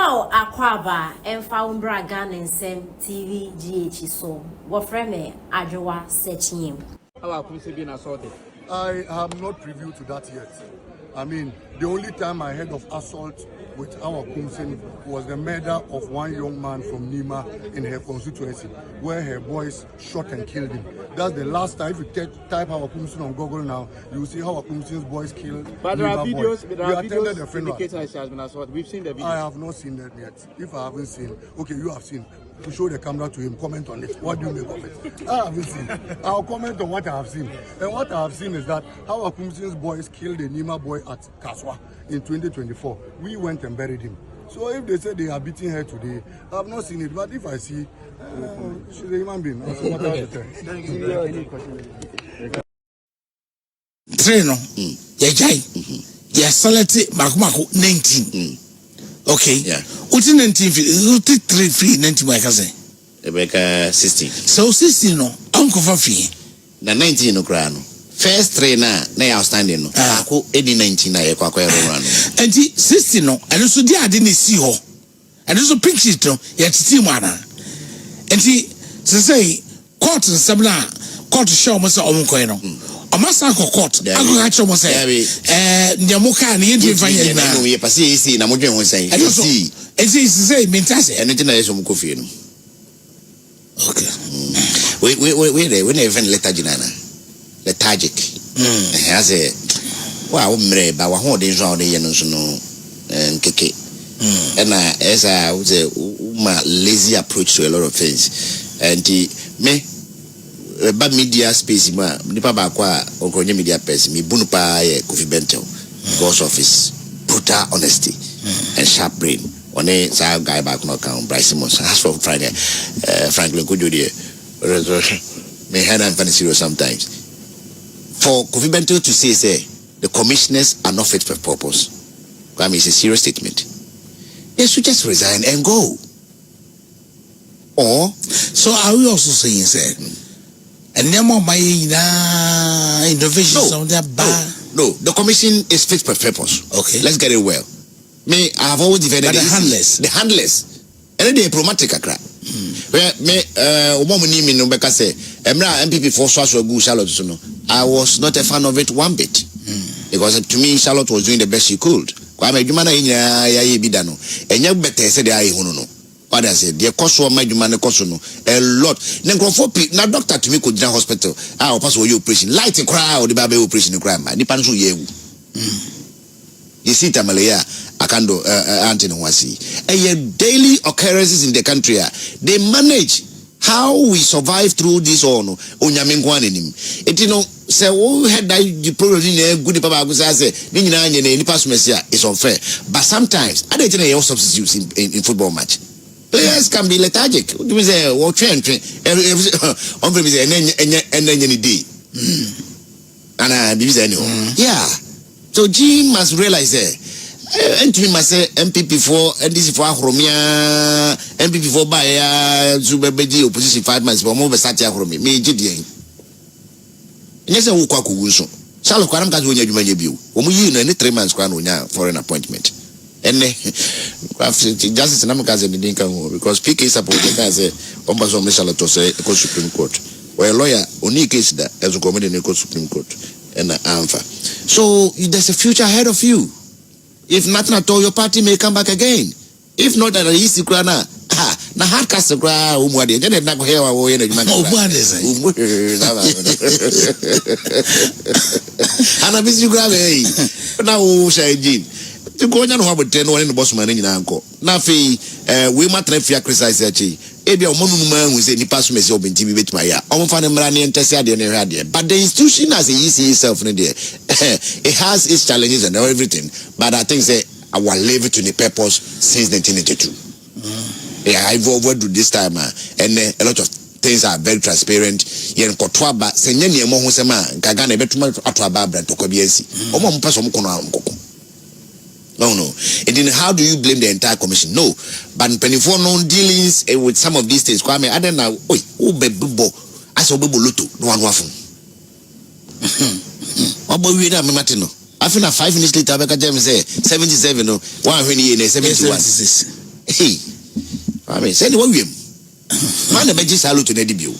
How Aquaba and found Bragan and Sam TV GH so what friend Ajowa searching him. How could you being assaulted? I have not previewed to that yet. I mean, the only time I heard of assault with our koomson was the murder of one young man from Nima in her constituency, where her boys shot and killed him. That's the last time. If you type our koomson on Google now, you will see how our koomson's boys killed. But there are videos. Boys. There are videos indicating she has been assaulted. We've seen the video. I have not seen that yet. If I haven't seen, okay, you have seen. To show the camera to him, comment on it. What do you make of it? I haven't seen. I'll comment on what I have seen. And what I have seen is that how koomson's boys killed the Nima boy at Kaswa in 2024. We went and buried him. So if they say they are beating her today, I have not seen it. But if I see, she's a human being. I'll see what I have to tell. Train on. Yeah, select Marco 19. Okay. Yeah. What's 19 feet? You take 3 feet 19 my cousin. Rebecca 16. So 16 no. Uncle for fee. Na 19 no kra no. First trainer na outstanding no. Ako edi 19 na ye kwa run no. Enti 16 no. And so dey ade na si ho. And so pink sheet no. Ye titi mu ana. Enti say court nsem na court show mo say omonkoy no. Amasa court. Ako ga chomo say. Nyamuka na ye dey fanya na. No ye pase isi na modwen ho say. Esi. Esi say mentase. Eno tina yeso mo kofie no. Okay. We never even lethargic nana. Lethargic. Has a wow mre ba wa ho de nso de ye no so no nkeke. And as I would say my lazy approach to a lot of things. And me bad media space ma nipa ba kwa okonye media person me bunu pa ye Kofi Bentel because of his brutal honesty and sharp brain. On a guy back no account Bryce Simmons as for Friday Franklin Kujudi may head and fancy serious sometimes. For Kofi Bentel to say the commissioners are not fit for purpose. I mean it's a serious statement. They should just resign and go. Or so are we also saying and then more my innovations on that bar. No, the commission is fit for purpose. Okay. Let's get it well. Me, I have always defended the handless. The handless. And they promotic a crap. Where me woman name no beka say Emra MPP for so good Charlotte no. I was not a fan of it one bit. Because to me Charlotte was doing the best she could. Kwa me dwuma na ya ye bi da no. Enya better say dey aye hunu no. What I said, the cost of my demand cost no a lot. Negrofo na doctor to me could in hospital. I pass your operation. Light cry or the baby operation crime. Nipan so ye. You see Tamalaya, Akando Anthony Wasi. And daily occurrences in the country, they manage how we survive through this on Onyamingwanim. It you know, say we had the problem in good papa say it's unfair. But sometimes I don't know substitutes in football match. Players can be lethargic. We say, "Well, train, on premise, and then any day." And I yeah. So G must realize and to me must say MPP for and this for Romia, MPP for by Zubebeji opposition 5 months for more Satia Romi, me Gideon. And yes, I will call Kuso. Shall of Karam Kazu when you view. When we in 3 months for an appointment. And justice in America because PK supported as a Ombazo Michel to say Supreme Court. Where a lawyer only case that as a committee in the Supreme Court and AMFA. So there's a future ahead of you. If nothing at all, your party may come back again. If not, that easy crana. Na hard cast the ground, umwadi. Then not here or in a man. And I miss you grab now, Shagin. To go on about 10 or in the boss man in uncle. Nafi, we might not fear criticize Ebi a man we say ni pass me so binti bit my ya. Omo fa ne mra ne entese ade ne hade. But the institution as it is itself ne there. It has its challenges and everything. But I think say I will leave it to the purpose since 1982. Yeah, I've overdo this time and a lot of things are very transparent. Yen kotwa ba se nye ne mo ho sema nka ga na betuma atwa ba bra to ko biansi. Omo mo paso mo kono amkoko. No. And then how do you blame the entire commission? No. But for no dealings with some of these things. Kwame, I don't know. Oi, bebo. As a bebo luto. No one wafun. What boy we da me matino? I feel 5 minutes later, Becca James say 77. No, 1 when he 71. Hey, I mean, say what we man, the magic salute to the debut.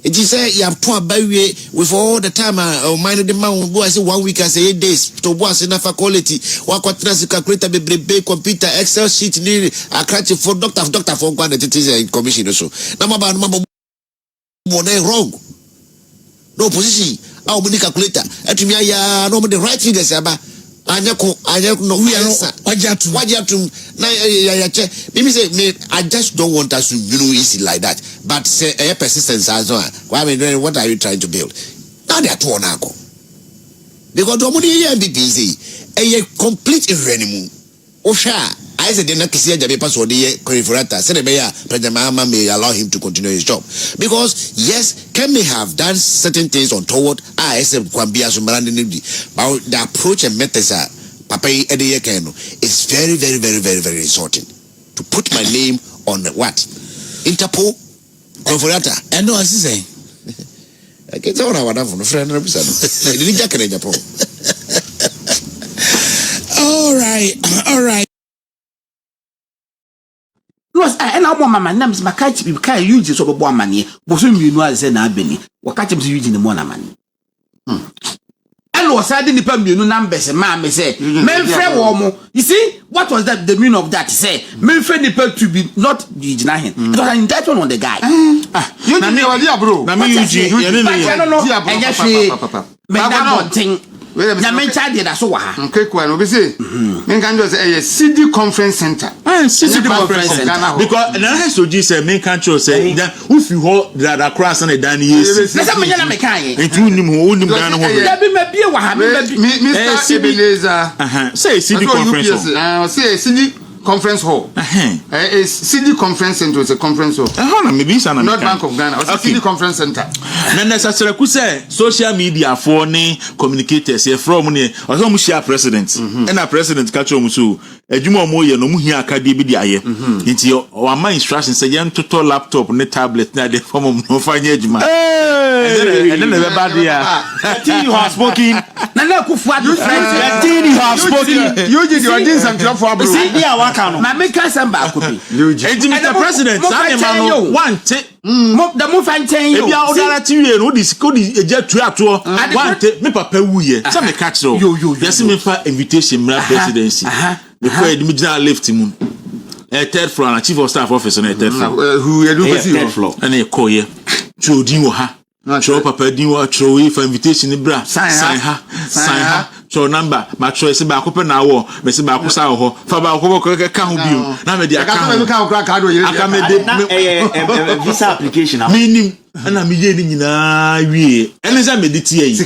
It is say you have to buy with all the time. Mind the man who say 1 week, I say 8 days to was enough quality. What calculator, be computer, Excel sheet, need a crutch for doctor for one that it is a commission also. Number wrong. No position. How many calculator? At me, I know the right figures about. I don't know. We are I just don't want us to easy like that. But say a persistence as well. What are you trying to build? Now they are 2 now. Because the money be busy. A complete irredenable. Osha. I said, the next year, the papers were the Corifurata. President Mahama may allow him to continue his job. Because, yes, Ken may have done certain things on toward ISM Kwambia Sumarandi, but the approach and methods are Papa Eddie Keno is very, very, very, very, very insulting. To put my name on what? Interpol? Corifurata. And no, I say. I can't tell what I'm from a friend. All right. Was and our mamma names Makati be kind uses of a boy money, was whom you know as an abeni, what catch him using the monaman. And was I didn't pay you numbers and mamma say, men friend warmo. You see, what was that the meaning of that? Say, men friend to be not denying. It was an that one on the guy. You know, bro. Na mencha dey da so wa ha. Okay, kwano be say. Men kan just a CD conference center. CD conference center. Because na has to say men kan cho say if you hold that cross and dan yes. Na say menya na me kan ye. Etu nim ho nim dan ho. Da bi me bie wa ha me Mr. Ebenezer. Say CD conference hall. Say CD conference hall. A CD conference center is a conference hall. Maybe it's not Bank of Ghana. It's a CD conference center. Na necessary ku say social media for ne communicators here from ne or some share president and a president catch omu so adwuma omo ye no mu hia akade bi dia ye nti o ma instruction say yen toto laptop ne tablet na de form no fanya adwuma and then the bad dia you have spoken na na kufu adu friend you have spoken you did your things and for abro see dia waka no ma make am ba ko bi Mr. President say man no want the move and ten you e bia odara tiwie no di eja tuato want me papa wuye say me catch ro yes me fa invitation mra presidency before the left him third floor and chief of staff officer na third floor who you do third floor and e call here chodin wo ha cho papa din wo cho for invitation bra sign ha cho number ma cho se ba ko pe na wo me se ba ko sa ho fa ba ko ka ho bio na me dia ka me de visa application minim na me ye ni nyina wie ene za me de tie yi